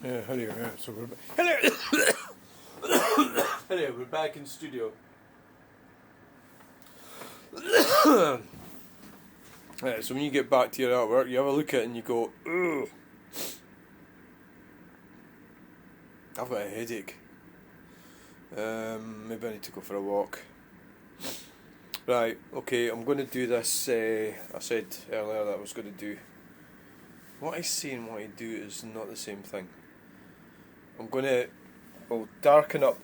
Yeah, hello. Yeah, so we're hello. Hello, we're back in studio. Right, so when you get back to your artwork, you have a look at it and you go, ugh. I've got a headache. Maybe I need to go for a walk. Right, okay, I'm going to do this. I said earlier that I was going to do. What I say and what I do is not the same thing. I'm going to darken up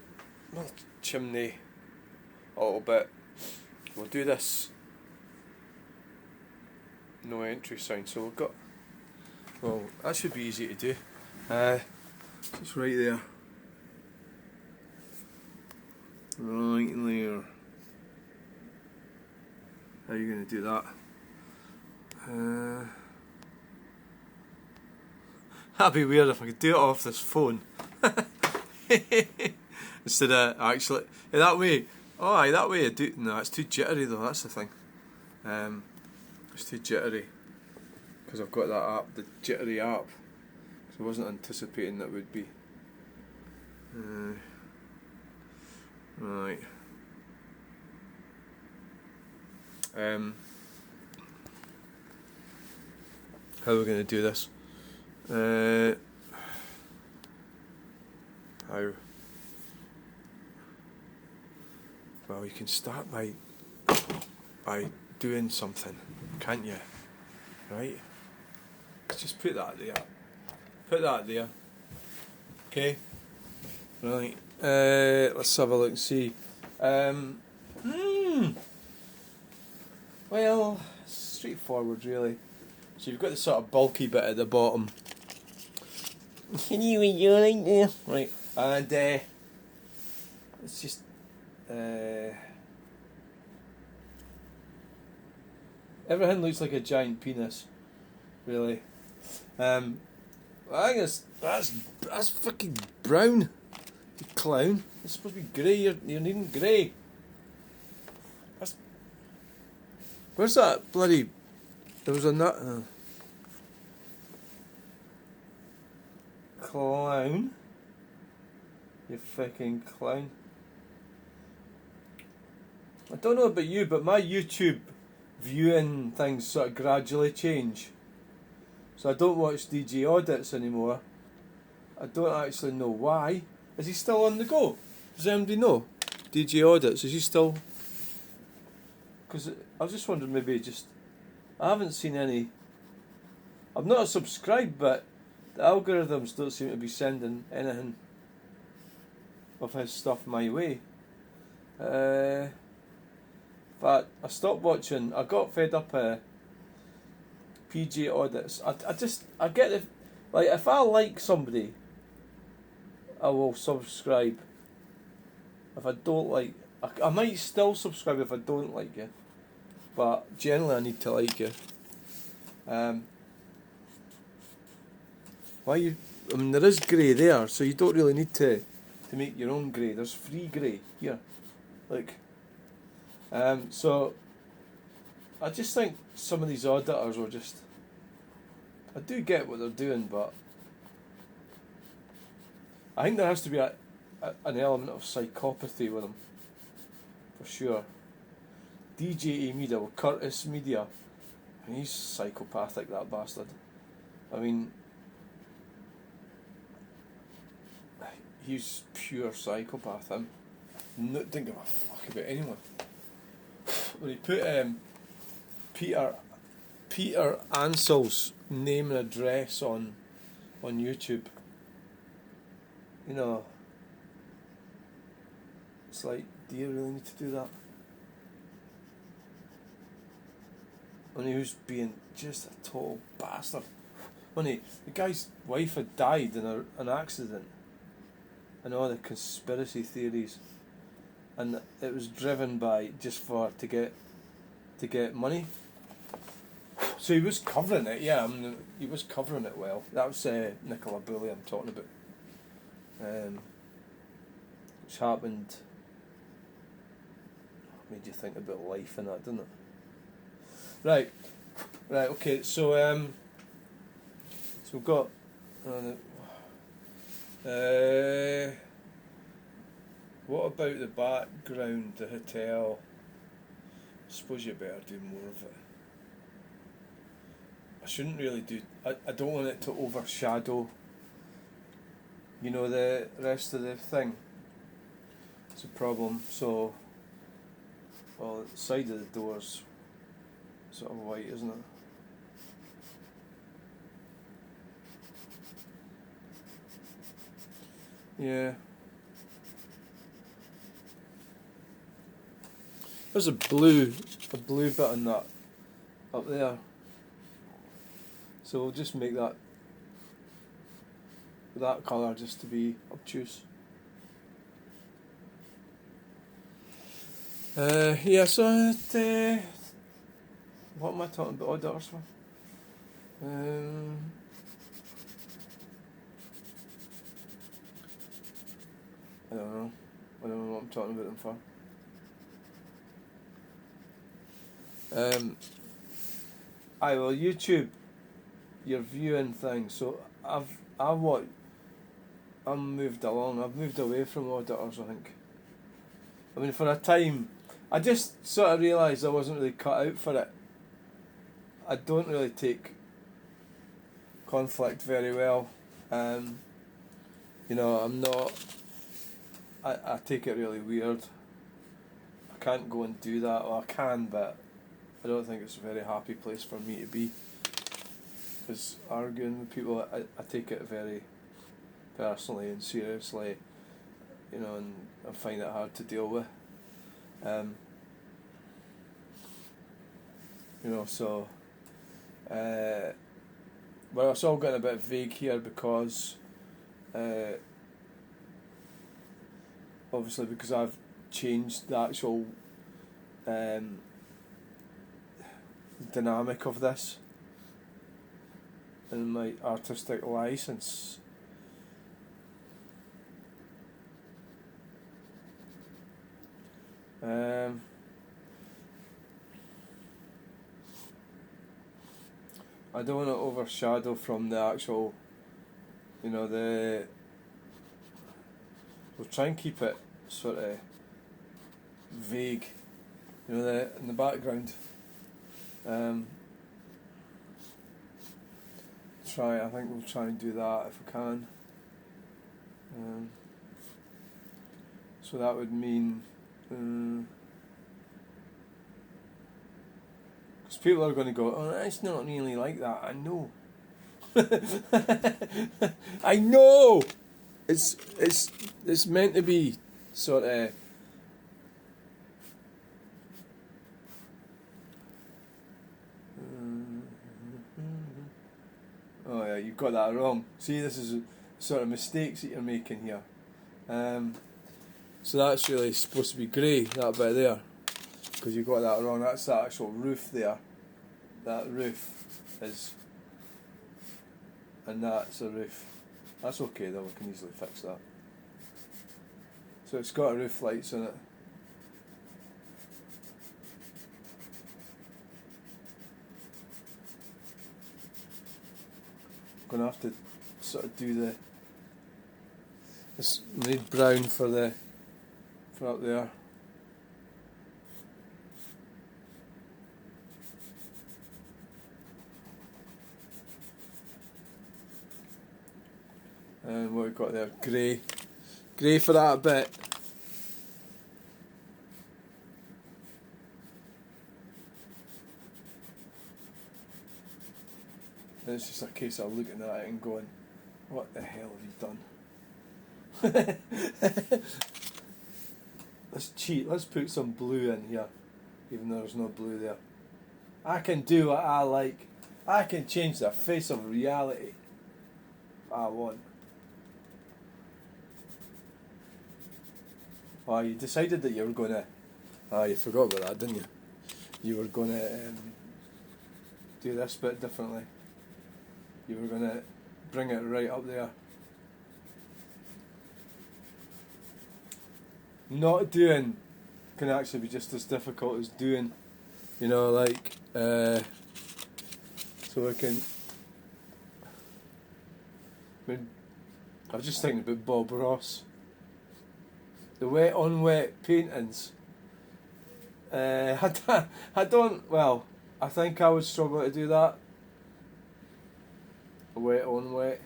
my chimney a little bit. We'll do this no entry sign, so we've got, well, that should be easy to do. Just right there. Right there. How are you going to do that? That'd be weird if I could do it off this phone. Instead of actually that way. Oh, aye, that way I do. No, it's too jittery though. That's the thing. It's too jittery because I've got that app, the jittery app. So I wasn't anticipating that would be. Right. How are we going to do this? How? Well, you can start by doing something, can't you? Right? Just put that there. Put that there. Okay. Right. Let's have a look and see. Well, straightforward, really. So you've got the sort of bulky bit at the bottom. Can you read your line there? Right. And it's just everything looks like a giant penis, really. I think that's fucking brown, you clown. It's supposed to be grey. You're needing grey. Where's that bloody? There was a nut. Clown. You fucking clown. I don't know about you, but my YouTube viewing things sort of gradually change. So I don't watch DJ Audits anymore. I don't actually know why. Is he still on the go? Does anybody know? DJ Audits, is he still? Because I was just wondering, maybe just. I haven't seen any. I'm not subscribed, but the algorithms don't seem to be sending anything of his stuff my way. But I stopped watching. I got fed up PJ Audits. I get the, like, if I like somebody, I will subscribe. If I don't like, I might still subscribe if I don't like you, but generally I need to like you. Why you? I mean, there is grey there, so you don't really need to make your own grey. There's free grey here, like. So I just think some of these auditors are just. I do get what they're doing, but I think there has to be an element of psychopathy with them, for sure. DJ Media, well, Curtis Media, and he's psychopathic, that bastard. I mean, he's pure psychopath, him. Didn't give a fuck about anyone. When he put Peter Ansell's name and address on YouTube, you know, it's like, do you really need to do that? And he was being just a total bastard. The guy's wife had died in an accident, and all the conspiracy theories, and it was driven by just to get money. So he was covering it, yeah. I mean, he was covering it well. That was Nicola Bulley I'm talking about, which happened. Made you think about life and that, didn't it? Right, okay. So we've got. What about the background, the hotel? I suppose you better do more of it. I shouldn't really do. I don't want it to overshadow, the rest of the thing. It's a problem. So, well, the side of the door's sort of white, isn't it? Yeah. There's a blue bit on that up there. So we'll just make that colour just to be obtuse. So what am I talking about? Odd Daughters for? I don't know. I don't know what I'm talking about them for. Well, YouTube, you're viewing things. So I'm moved along. I've moved away from auditors, I think. I mean, for a time, I just sort of realised I wasn't really cut out for it. I don't really take conflict very well. I'm not. I take it really weird. I can't go and do that. Well, I can, but I don't think it's a very happy place for me to be. Because arguing with people, I take it very personally and seriously, and I find it hard to deal with. So, well, it's all getting a bit vague here because, obviously, because I've changed the actual dynamic of this and my artistic license. I don't want to overshadow from the actual, we'll try and keep it sort of vague, in the background. I think we'll try and do that if we can. So that would mean, because people are going to go, oh, it's not really like that. I know. I know. It's meant to be sort of. Oh yeah, you've got that wrong. See, this is sort of mistakes that you're making here. So that's really supposed to be grey, that bit there, because you got that wrong. That's the actual roof there. That roof is, and that's a roof. That's okay though, we can easily fix that. So it's got roof lights in it. I'm gonna have to sort of do this made brown for up there. And what we've got there, grey for that bit. And it's just a case of looking at it and going, what the hell have you done? Let's cheat, let's put some blue in here, even though there's no blue there. I can do what I like. I can change the face of reality if I want. Oh, you decided that you were going to... Oh, you forgot about that, didn't you? You were going to do this bit differently. You were going to bring it right up there. Not doing can actually be just as difficult as doing. So we can... I was just thinking about Bob Ross. The wet on wet paintings. I don't. Well, I think I would struggle to do that. Wet on wet.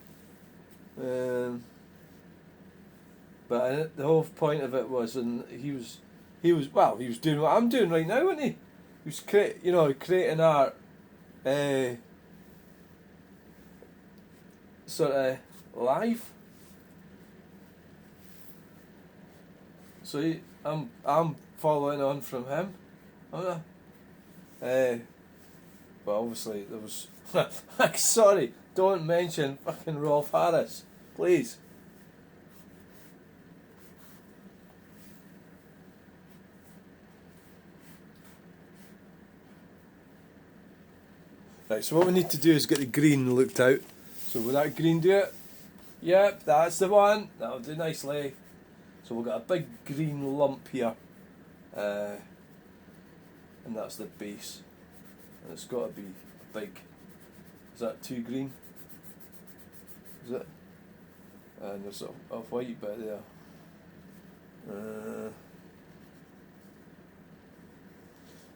But the whole point of it was, and he was doing what I'm doing right now, wasn't he? He was creating art, sort of live. So I'm following on from him, aren't I? But obviously there was. Sorry, don't mention fucking Rolf Harris, please. Right, so what we need to do is get the green looked out. So will that green do it? Yep, that's the one. That'll do nicely. So we've got a big green lump here. And that's the base. And it's got to be big. Is that too green? Is it? And there's a white bit there.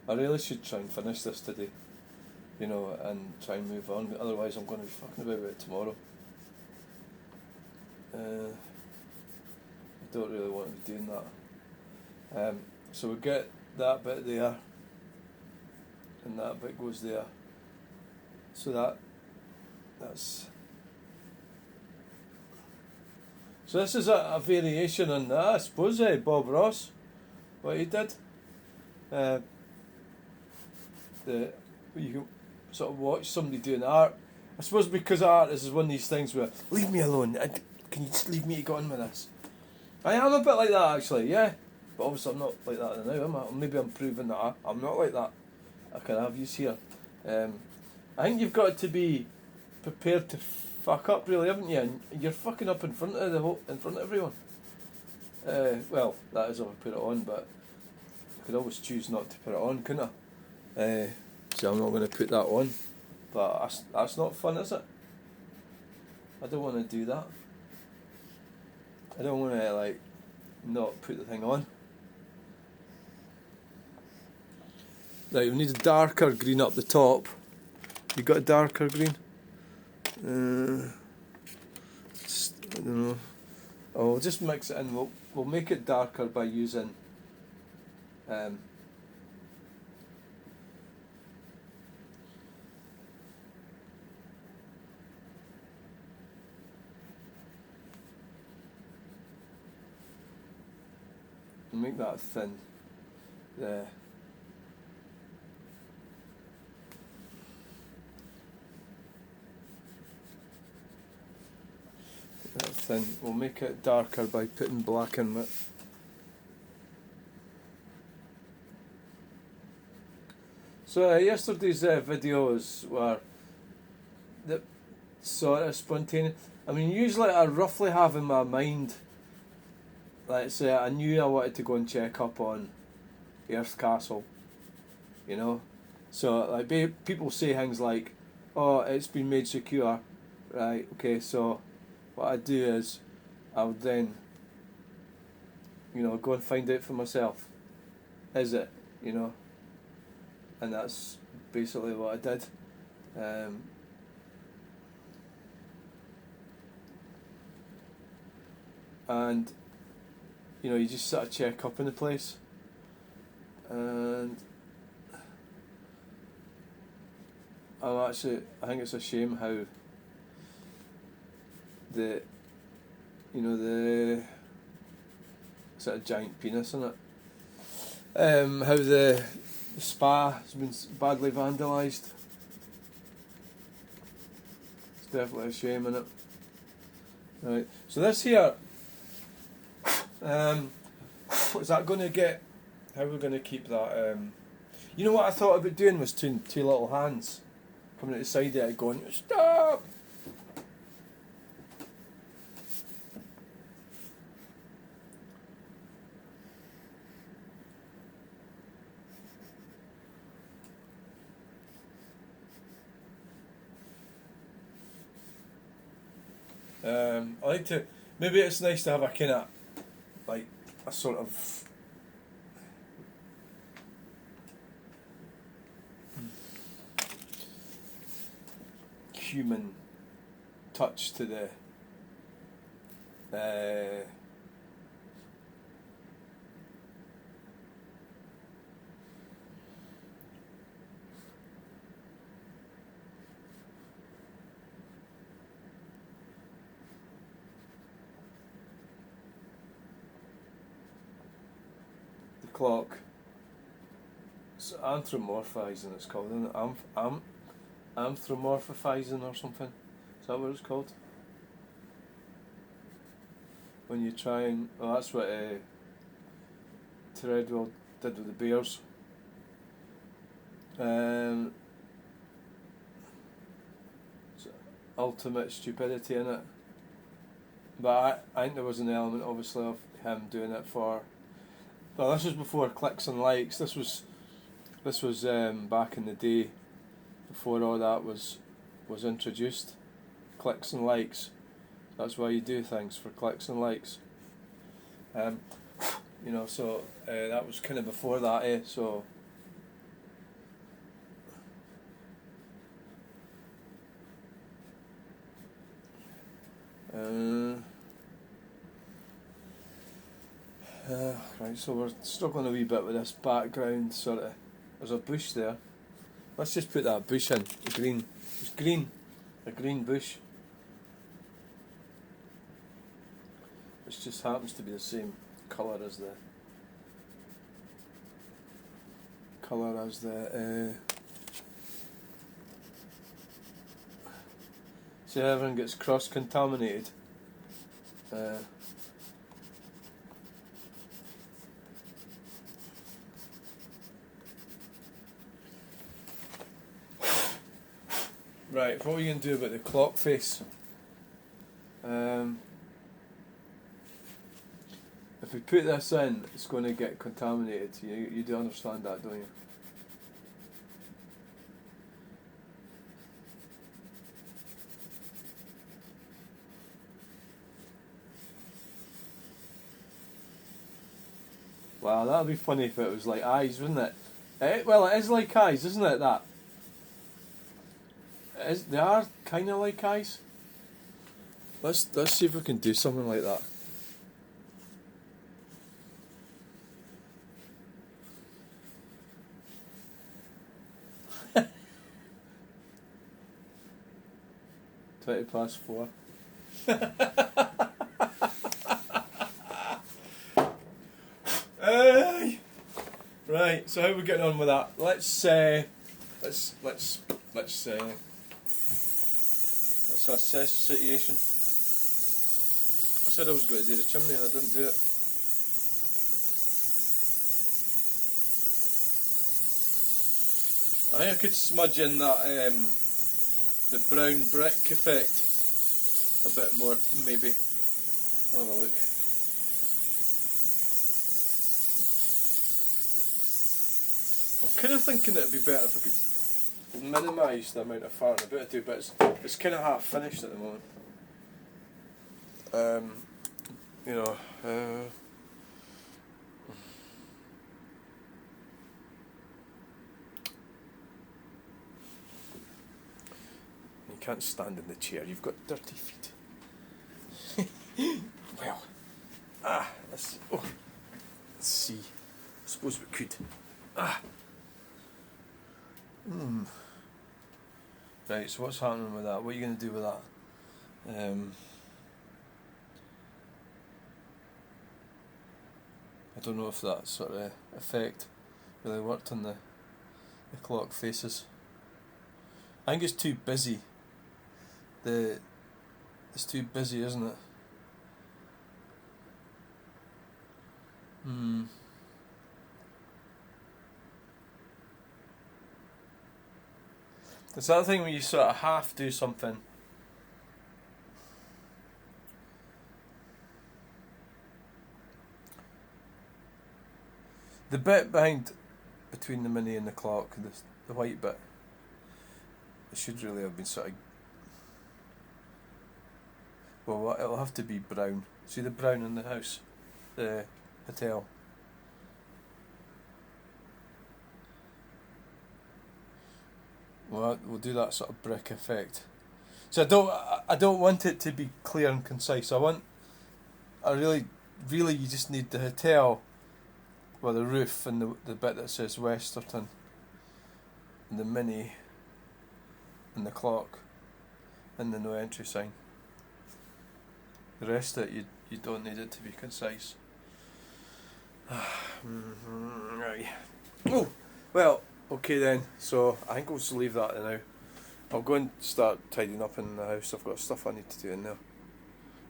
I really should try and finish this today. And try and move on. Otherwise I'm going to be fucking about it tomorrow. I don't really want to be doing that. So we get that bit there. And that bit goes there. So that's... So this is a variation on that, I suppose, Bob Ross, what he did. You can sort of watch somebody doing art. I suppose because art is one of these things where, leave me alone, can you just leave me to go on with this? I am a bit like that actually, yeah. But obviously I'm not like that now, am I? Maybe I'm proving that I'm not like that. I can have yous here. I think you've got to be prepared to fuck up, really, haven't you? And you're fucking up in front of everyone. Well, that is if I put it on, but I could always choose not to put it on, couldn't I? So I'm not going to put that on. But that's not fun, is it? I don't want to do that. I don't want to not put the thing on. Right, we need a darker green up the top. You got a darker green? I don't know. Oh, we'll just mix it in. We'll make it darker by using make that thin there. That thin. We'll make it darker by putting black in it. So yesterday's videos were the sort of spontaneous. I mean, usually I roughly have in my mind, let's say I knew I wanted to go and check up on Earth Castle, So people say things like, "Oh, it's been made secure," right? Okay, so what I do is I would then, go and find out for myself. Is it, And that's basically what I did. And you just sort of check up in the place, and I think it's a shame how the sort of giant penis in it, how the spa has been badly vandalised. It's definitely a shame, innit? Right, so this here, what's that going to get? How are we going to keep that? What I thought about doing was two little hands coming at the side there going, stop! I like to maybe it's nice to have a kind of, like, a sort of human touch to the clock. It's anthropomorphizing, it's called, isn't it? Anthropomorphizing or something. Is that what it's called? When you try and... Well, that's what Treadwell did with the Bears. It's ultimate stupidity in it. But I think there was an element, obviously, of him doing it for... Well, this was before clicks and likes. This was back in the day, before all that was introduced. Clicks and likes. That's why you do things, for clicks and likes. You know, so that was kind of before that, so... Right, so we're struggling a wee bit with this background, sort of. There's a bush there. Let's just put that bush in, the green. It's green, a green bush. It just happens to be the same colour as the see, everything gets cross-contaminated. Right, what are you going to do about the clock face? If we put this in, it's going to get contaminated. You do understand that, don't you? Wow, that would be funny if it was like eyes, wouldn't it? Well, it is like eyes, isn't it, that? They are kind of like eyes. Let's see if we can do something like that. (4:20). Right, so how are we getting on with that? Let's assess the situation. I said I was going to do the chimney and I didn't do it. I think I could smudge in that the brown brick effect a bit more, maybe. I'll have a look. I'm kind of thinking it'd be better if I could minimise the amount of farting I'm about to do, but it's kind of half finished at the moment. You know, you can't stand in the chair, you've got dirty feet. Well, let's see. I suppose we could. Right, so what's happening with that? What are you going to do with that? I don't know if that sort of effect really worked on the clock faces. I think it's too busy. It's too busy, isn't it? It's that thing where you sort of half do something. The bit behind, between the mini and the clock, the white bit, it should really have been sort of... Well, it'll have to be brown. See the brown in the house? The hotel. Well, we'll do that sort of brick effect. So I don't want it to be clear and concise. Really, you just need the hotel with the roof and the bit that says Westerton, and the mini, and the clock, and the no entry sign. The rest of it, you don't need it to be concise. Right. Oh, well, okay then. So I think I'll just leave that now. I'll go and start tidying up in the house. I've got stuff I need to do in there,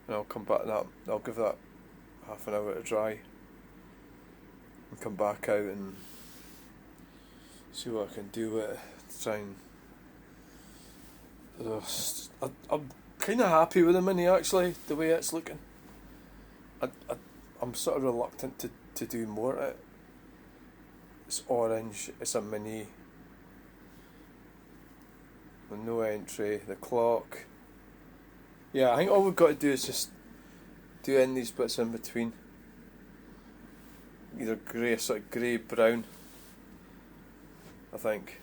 and I'll come back. I'll give that half an hour to dry, and come back out and see what I can do with it. Try and. I'm kind of happy with the mini actually, the way it's looking. I'm sort of reluctant to do more at it. It's orange, it's a mini, with no entry, the clock. Yeah, I think all we've got to do is just do in these bits in between. Either grey, sort of grey brown, I think.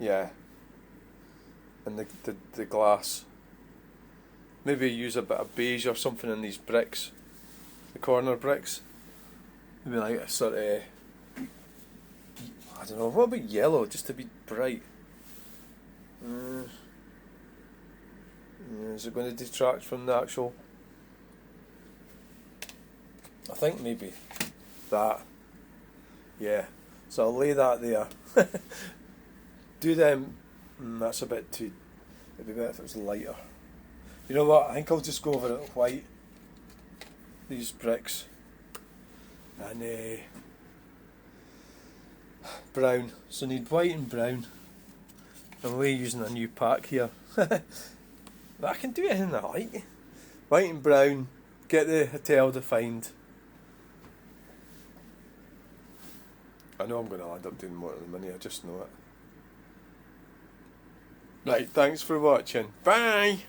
Yeah. And the glass. Maybe use a bit of beige or something in these bricks, the corner bricks. Maybe like a sort of, I don't know, what about yellow, just to be bright? Is it going to detract from the actual? I think maybe that. Yeah, so I'll lay that there. Do them. That's a bit too. It'd be better if it was lighter. You know what? I think I'll just go over it white. These bricks. And brown. So I need white and brown. I'm only using a new pack here. But I can do anything I like. White and brown. Get the hotel defined. I know I'm going to end up doing more than the money. I just know it. Right, thanks for watching. Bye!